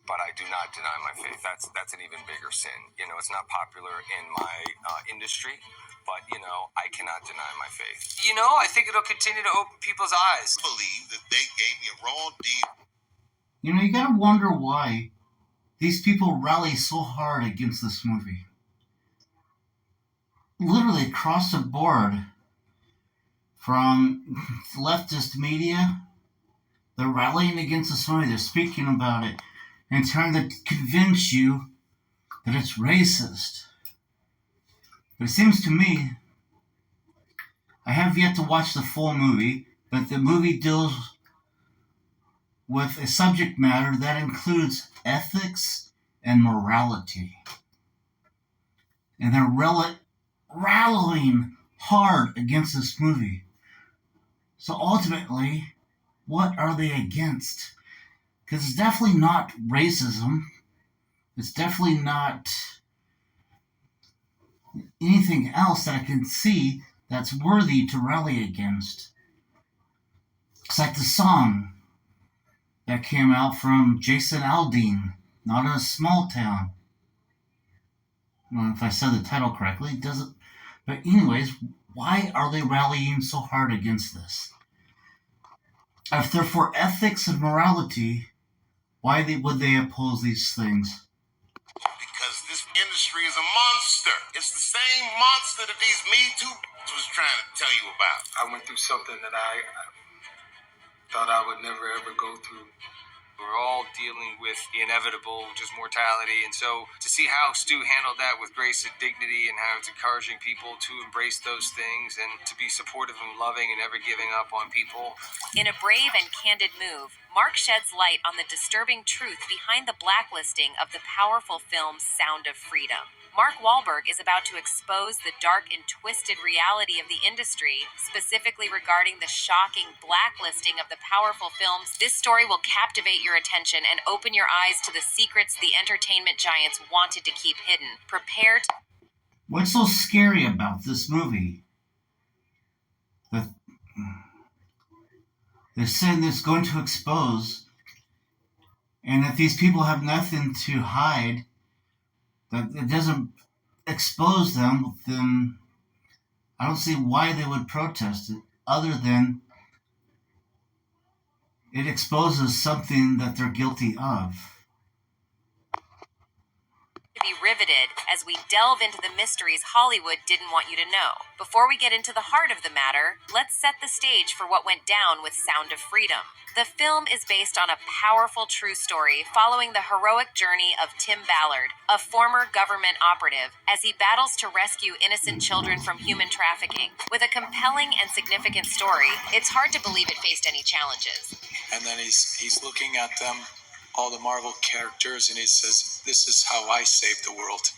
but I do not deny my faith. That's an even bigger sin. It's not popular in my industry, but I cannot deny my faith. I think it'll continue to open people's eyes. I believe that they gave me a raw deal. You gotta wonder why these people rally so hard against this movie. Literally across the board, from leftist media, they're rallying against this movie. They're speaking about it and trying to convince you that it's racist. But it seems to me, I have yet to watch the full movie, but the movie deals with a subject matter that includes ethics and morality. And they're rallying hard against this movie. So ultimately, what are they against? Because it's definitely not racism. It's definitely not anything else that I can see that's worthy to rally against. It's like the song that came out from Jason Aldean, Not in a Small Town. Well, if I said the title correctly, it doesn't. But anyways, why are they rallying so hard against this? If they're for ethics and morality, why would they oppose these things? Because this industry is a monster. It's the same monster that these Me Too was trying to tell you about. I went through something that I thought I would never ever go through. We're all dealing with the inevitable, just mortality. And so to see how Stu handled that with grace and dignity, and how it's encouraging people to embrace those things and to be supportive and loving and never giving up on people. In a brave and candid move, Mark sheds light on the disturbing truth behind the blacklisting of the powerful film Sound of Freedom. Mark Wahlberg is about to expose the dark and twisted reality of the industry, specifically regarding the shocking blacklisting of the powerful films. This story will captivate your attention and open your eyes to the secrets the entertainment giants wanted to keep hidden. Prepare to... What's so scary about this movie? They're saying it's going to expose, and if these people have nothing to hide, that it doesn't expose them, then I don't see why they would protest it, other than it exposes something that they're guilty of. Be riveted as we delve into the mysteries Hollywood didn't want you to know. Before we get into the heart of the matter, let's set the stage for what went down with Sound of Freedom. The film is based on a powerful true story following the heroic journey of Tim Ballard, a former government operative, as he battles to rescue innocent children from human trafficking. With a compelling and significant story, it's hard to believe it faced any challenges. And then he's looking at them, all the Marvel characters, and he says, "This is how I save the world."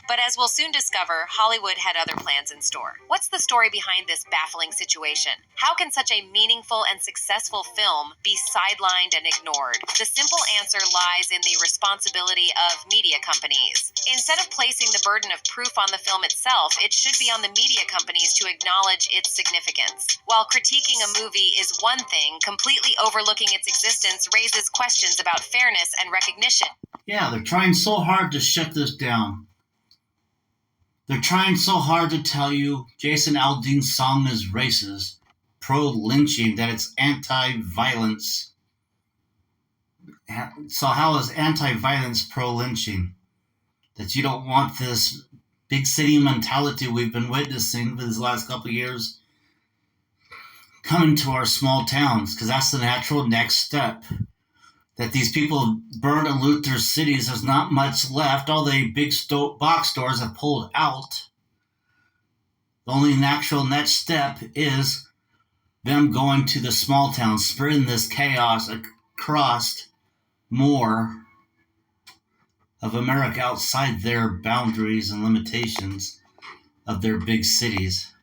But as we'll soon discover, Hollywood had other plans in store. What's the story behind this baffling situation? How can such a meaningful and successful film be sidelined and ignored? The simple answer lies in the responsibility of media companies. Instead of placing the burden of proof on the film itself, it should be on the media companies to acknowledge its significance. While critiquing a movie is one thing, completely overlooking its existence raises questions about fairness and recognition. Yeah, they're trying so hard to shut this down. They're trying so hard to tell you Jason Aldean's song is racist, pro-lynching, that it's anti-violence. So how is anti-violence pro-lynching? That you don't want this big city mentality we've been witnessing for these last couple of years coming to our small towns, because that's the natural next step. That these people burn and loot their cities, there's not much left. All the big box stores have pulled out. The only natural next step is them going to the small towns, spreading this chaos across more of America outside their boundaries and limitations of their big cities.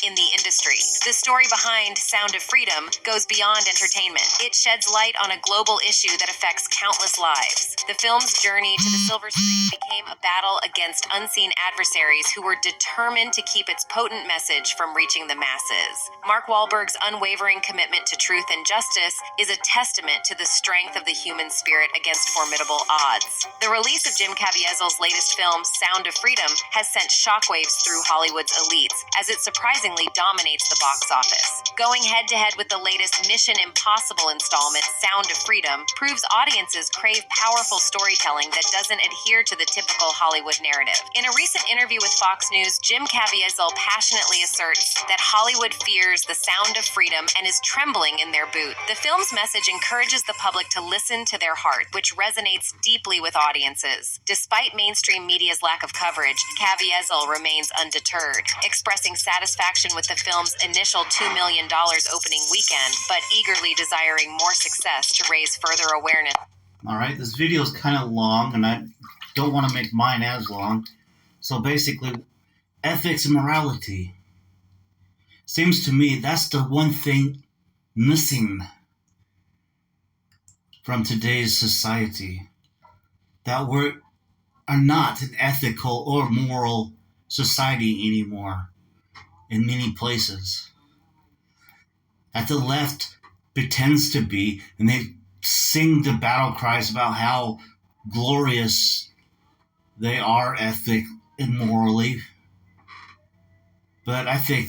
In the industry, the story behind Sound of Freedom goes beyond entertainment. It sheds light on a global issue that affects countless lives. The film's journey to the silver screen became a battle against unseen adversaries who were determined to keep its potent message from reaching the masses. Mark Wahlberg's unwavering commitment to truth and justice is a testament to the strength of the human spirit against formidable odds. The release of Jim Caviezel's latest film, Sound of Freedom, has sent shockwaves through Hollywood's elites as it surprisingly dominates the box office. Going head-to-head with the latest Mission Impossible installment, Sound of Freedom, proves audiences crave powerful storytelling that doesn't adhere to the typical Hollywood narrative. In a recent interview with Fox News, Jim Caviezel passionately asserts that Hollywood fears the sound of freedom and is trembling in their boot. The film's message encourages the public to listen to their heart, which resonates deeply with audiences. Despite mainstream media's lack of coverage, Caviezel remains undeterred, expressing satisfaction with the film's initial $2 million opening weekend, but eagerly desiring more success to raise further awareness. Alright, this video is kind of long, and I don't want to make mine as long. So basically, ethics and morality. Seems to me that's the one thing missing from today's society. That we are not an ethical or moral society anymore in many places. That the left pretends to be, and they sing the battle cries about how glorious they are ethic and morally. But I think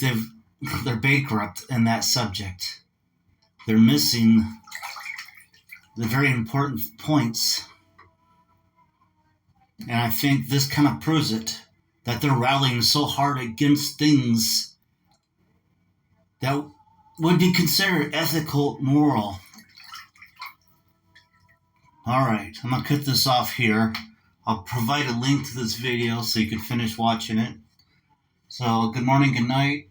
they're bankrupt in that subject. They're missing the very important points. And I think this kind of proves it, that they're rallying so hard against things that would be considered ethical, moral. Alright, I'm going to cut this off here. I'll provide a link to this video so you can finish watching it. So, good morning, good night,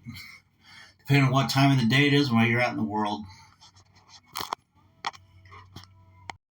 depending on what time of the day it is, where you're at in the world.